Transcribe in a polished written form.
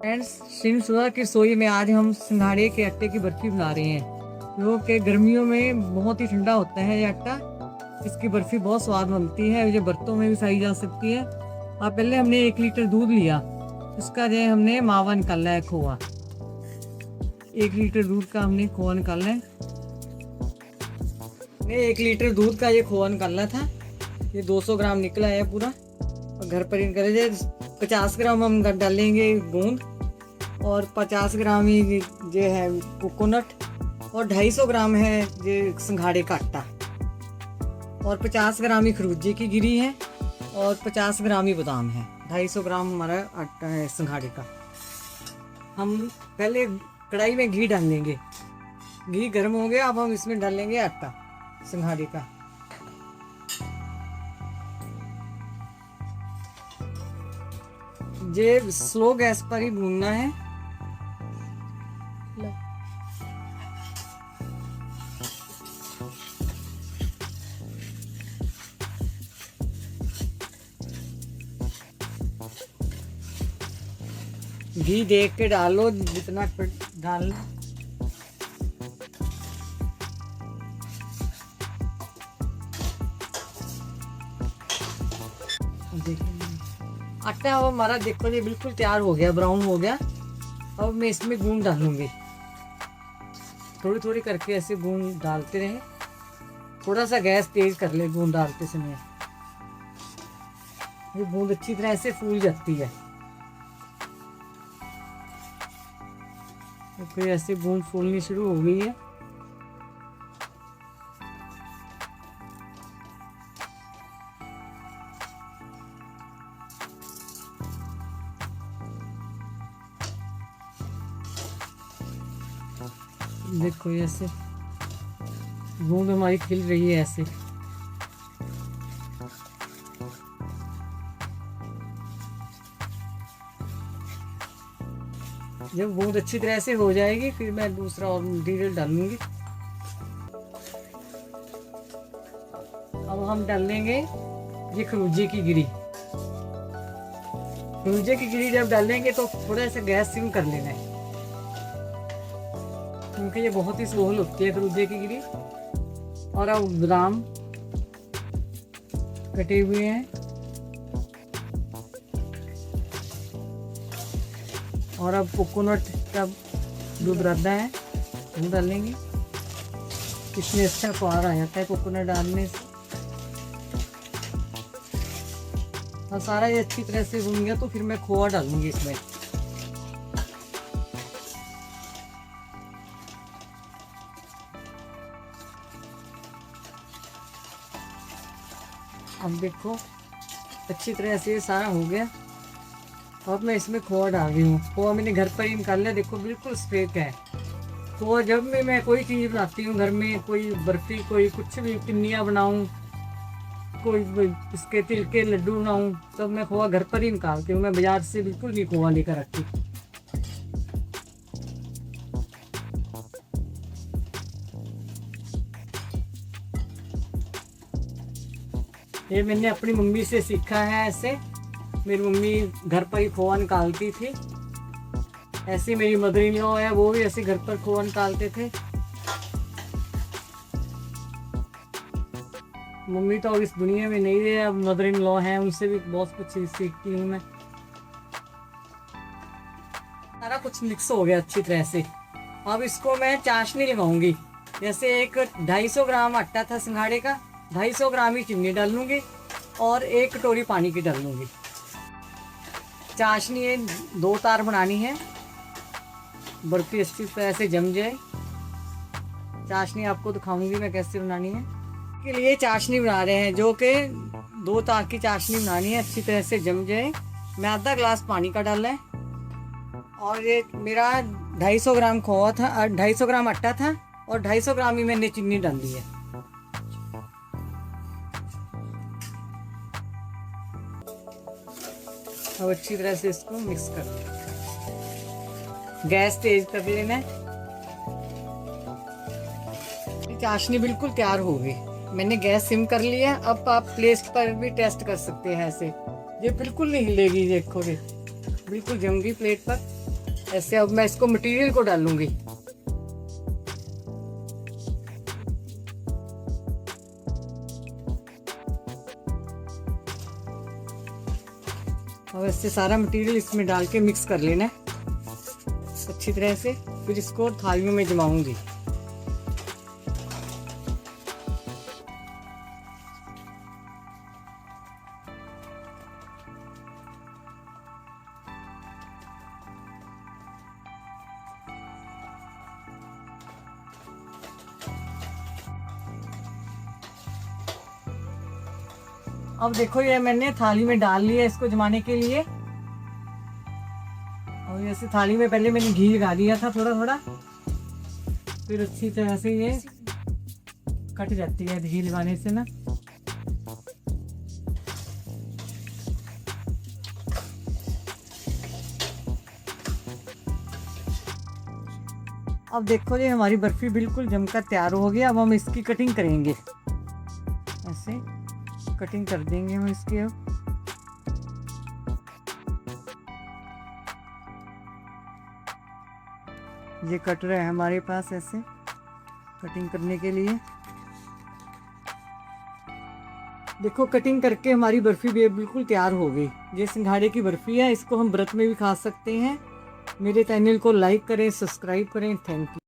Friends, Shin सुबह की रसोई में आज हम सिंघाड़े के आटे की बर्फी बना रहे हैं, जो कि गर्मियों में बहुत ही ठंडा होता है। ये आटा, इसकी बर्फी बहुत स्वाद बनती है। ये बर्तों में भी खाई जा सकती है। और पहले हमने 1 लीटर दूध लिया, उसका जो हमने मावा निकाला है, खोआ। 1 लीटर दूध का हमने खोआ निकालना है। 1 लीटर दूध का ये खोआ निकालना था। ये 200 ग्राम निकला है पूरा। और घर पर निकले जाए 50 ग्राम हम डालेंगे गूंद, और 50 ग्राम ही जो है कोकोनट, और 250 ग्राम है ये सिंघाड़े का आटा, और 50 ग्राम ही खरबूजे की गिरी है, और 50 ग्राम ही बादाम है। 250 ग्राम हमारा आटा है सिंघाड़े का। हम पहले कढ़ाई में घी डालेंगे। घी गर्म हो गया, अब हम इसमें डालेंगे आटा सिंघाड़े का। ये स्लो गैस पर ही भूनना है। घी देख के डालो, जितना डालना। आटा अब हमारा देखो ये बिल्कुल तैयार हो गया, ब्राउन हो गया। अब मैं इसमें गूंद डालूंगी। थोड़ी थोड़ी करके ऐसे गूंद डालते रहे। थोड़ा सा गैस तेज कर ले गूंद डालते समय। ये गूंद अच्छी तरह से फूल जाती है। तो फिर ऐसे गूंद फूलनी शुरू हो गई है। देखो ऐसे गूंद हमारी खिल रही है ऐसे। जब गूंद अच्छी तरह से हो जाएगी, फिर मैं दूसरा और मटीरियल डालूंगी। अब हम डाल देंगे ये खरबूजे की गिरी। खरबूजे की गिरी जब डालेंगे तो थोड़ा सा गैस सिम कर लेना है, क्योंकि ये बहुत ही स्लो होती है खरबूजे की गिरी। और अब बादाम कटे हुए हैं, और अब कोकोनट का जो बुरादा है वो डालेंगे। इसमें अच्छा स्वाद आ जाता है कोकोनट डालने से। और सारा ये अच्छी तरह से भून गया तो फिर मैं खोआ डालूंगी इसमें। अब देखो अच्छी तरह से ये सारा हो गया। अब मैं इसमें खोआ डाल रही हूँ। खोआ मैंने घर पर ही निकाल लिया, देखो बिल्कुल सफेद है। खोआ जब भी मैं कोई चीज़ बनाती हूँ घर में, कोई बर्फी, कोई कुछ भी पिन्नियाँ बनाऊँ, कोई इसके तिल के लड्डू बनाऊँ, तब मैं खोआ घर पर ही निकालती हूँ। मैं बाजार से बिल्कुल नहीं खोआ लेकर रखती। ये मैंने अपनी मम्मी से सीखा है ऐसे। मेरी मम्मी घर पर ही खोआ निकालती थी। ऐसे मेरी मदर इन लॉ है, वो भी ऐसे घर पर खोआ निकालते थे। मम्मी तो इस दुनिया में नहीं रहे, अब मदर इन लॉ हैं, उनसे भी बहुत कुछ सीखती हूँ मैं। सारा कुछ मिक्स हो गया अच्छी तरह से। अब इसको मैं चाशनी लगाऊंगी। जैसे 250 ग्राम आटा था सिंघाड़े का, 250 ग्राम ही चीनी डालूंगी, और 1 कटोरी पानी की डालूंगी। चाशनी 2 तार बनानी है, बर्फी अच्छी तरह से जम जाए। चाशनी आपको दिखाऊंगी मैं कैसे बनानी है। के लिए चाशनी बना रहे हैं, जो कि 2 तार की चाशनी बनानी है, अच्छी तरह से जम जाए। मैं आधा गिलास पानी का डाला है, और ये मेरा 250 ग्राम खोआ था, 250 ग्राम आटा था, और 250 ग्राम ही मैंने चीनी डाल दी है। अब अच्छी तरह से इसको मिक्स कर लें। गैस तेज कर लेना है। चाशनी बिल्कुल तैयार हो गई। मैंने गैस सिम कर लिया। अब आप प्लेट पर भी टेस्ट कर सकते हैं ऐसे। ये बिल्कुल नहीं हिलेगी, देखोगे बिल्कुल जम गई प्लेट पर। ऐसे अब मैं इसको मटेरियल को डालूंगी। अब ऐसे सारा मटेरियल इसमें डाल के मिक्स कर लेना है अच्छी तरह से। फिर इसको थालियों में जमाऊंगी। अब देखो ये मैंने थाली में डाल लिया इसको जमाने के लिए। और जैसे थाली में पहले मैंने घी लगा दिया था थोड़ा थोड़ा, फिर अच्छी तरह से ये कट जाती है घी लगाने से ना। अब देखो ये हमारी बर्फी बिल्कुल जमकर तैयार हो गई। अब हम इसकी कटिंग करेंगे, ऐसे कटिंग कर देंगे हम इसकी। अब ये कटर है हमारे पास ऐसे कटिंग करने के लिए। देखो कटिंग करके हमारी बर्फी भी बिल्कुल तैयार हो गई। ये सिंघाड़े की बर्फी है, इसको हम व्रत में भी खा सकते हैं। मेरे चैनल को लाइक करें, सब्सक्राइब करें। Thank you.